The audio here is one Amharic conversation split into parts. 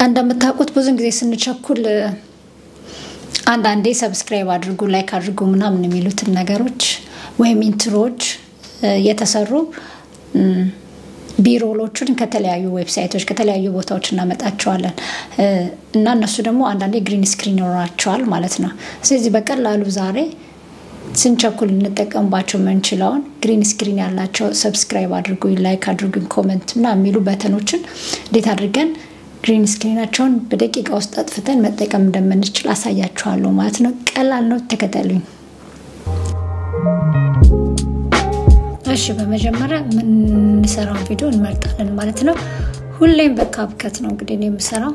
እንደምታውቁት ብዙ ጊዜ ስንቸኩል አንዳንዴ ሰብስክራይብ አድርጉ ላይክ አድርጉ ምናምን የሚሉት ነገሮች ወይም ኢንትሮች የተሰሩ ቢሮሎቹን ከተለያዩ ዌብሳይቶች ከተለያዩ ቦታዎች እናመጣቸዋለን እና እነሱ ደግሞ አንዳንዴ ግሪን ስክሪን ይኖራቸዋል ማለት ነው ስለዚህ በቀላሉ ዛሬ ስንቸኩል እንጠቀምባቸው መንችላውን ግሪን ስክሪን ያላቸው ሰብስክራይብ አድርጉ ላይክ አድርጉ ኮሜንት እና የሚሉ በተኖችን እንዴት አድርገን ግሪን ስክሪናቸውን በደቂቃ ውስጥ አጥፍተን መጠቀም እንደምንችል አሳያችኋለሁ ማለት ነው ቀላል ነው ተከታተሉኝ እሺ በመጀመሪያ ምን እንሰራው ቪዲዮ እንመርጣለን ማለት ነው ሁሌም በካፕከት ነው እንግዲህ እኔ የምሰራው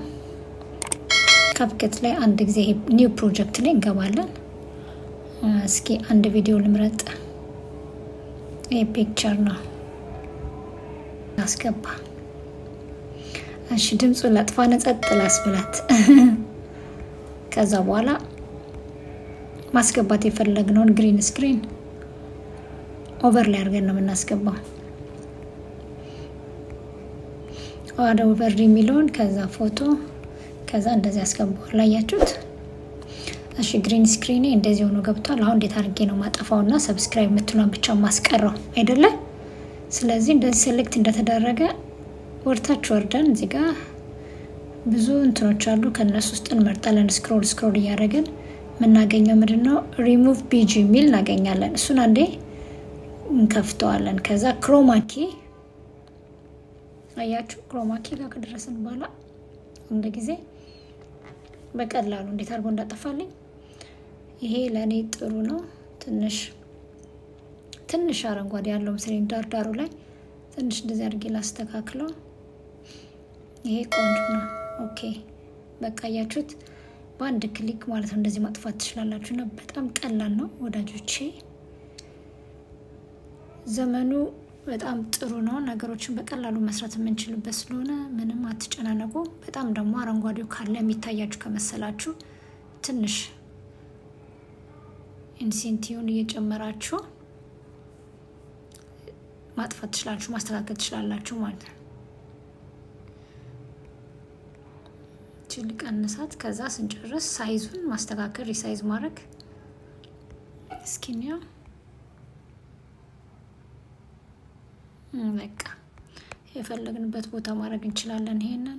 ካፕከት ላይ አንድ ጊዜ ኒው ፕሮጀክት ላይ እንገባለን እስኪ አንድ ቪዲዮ ልምረጥ ይሄ ፒክቸር ነው አስገባ እሺ ድምጹ ለጥፋነ ጸጥ ላስብላት ከዛ በኋላ ማስገባት የፈለግነውን ግሪን ስክሪን ኦቨርላይ አድርገን ነው የምናስገባው ወደ ኦቨርሊ ሚሊዮን ከዛ ፎቶ ከዛ እንደዚህ አስገባው ላያችሁት እሺ ግሪን ስክሪን እንደዚህ ሆኖ ገብቷል አሁን እንዴት አድርጌ ነው ማጠፋውና ሰብስክራይብ ምትሉን ብቻ ማስቀረው አይደለ ስለዚህ እንደዚህ ሴሌክት እንደተደረገ ወርታች ወርደን እዚህ ጋር ብዙ እንትኖች አሉ ከነሱ ውስጥ እንመርጣለን ስክሮል እያደረግን ምናገኘው ምንድነው ሪሙቭ ቢጂ ሚል እናገኛለን እሱን አንዴ እንከፍተዋለን ከዛ ክሮማኪ አያችሁ ክሮማኪ ጋር ከደረሰን በኋላ እንደጊዜ በቀላሉ እንዴት አድርጎ እንዳጠፋልኝ ይሄ ለኔ ጥሩ ነው ትንሽ አረንጓዴ ያለው ምስሌን ዳርዳሩ ላይ ትንሽ እንደዚህ አድርጌ ላስተካክለው ይሄ ቆንጆ ነው ኦኬ በቃ ያያችሁት በአንድ ክሊክ ማለት ነው እንደዚህ ማጥፋት ትችላላችሁና በጣም ቀላል ነው ወዳጆቼ ዘመኑ በጣም ጥሩ ነው ነገሮችን በቀላሉ መስራት የምንችልበት ስለሆነ ምንም አትጨናነቁ በጣም ደግሞ አረንጓዴው ካለ የሚታያችሁ ከመሰላችሁ ትንሽ ኢንሴንቲውን እየጨመራችሁ ማጥፋት ትችላላችሁ ማስተካከል ትችላላችሁ ማለት ነው ልቀንሳት ከዛ ስንጨርስ ሳይዙን ማስተካከል ሪሳይዝ ማድረግ እስኪኒያ በቃ የፈለግንበት ቦታ ማድረግ እንችላለን ይሄንን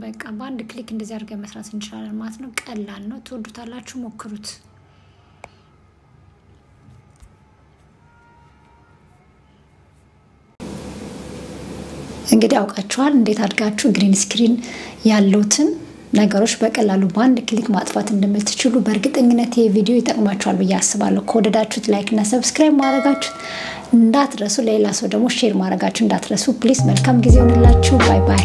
በቃ በአንድ ክሊክ እንደዚህ አድርገን መስራት እንችላለን ማለት ነው ቀላል ነው ትወዱታላችሁ ሞክሩት እንግዲህ አውቃችኋል እንዴት አድርጋችሁ ግሪን ስክሪን ያሉትን ነገሮች በቀላሉ በአንድ ክሊክ ማጥፋት እንደምትችሉ በእርግጠኝነት ይሄ ቪዲዮ ይጠቅማችኋል ብዬ አስባለሁ ከወደዳችሁት ላይክ እና ሰብስክራይብ ማድረጋችሁ እንዳትረሱ ሌላ ሰው ደግሞ ሼር ማድረጋችሁ እንዳትረሱ ፕሊዝ መልካም ጊዜ ይሁንላችሁ ባይ ባይ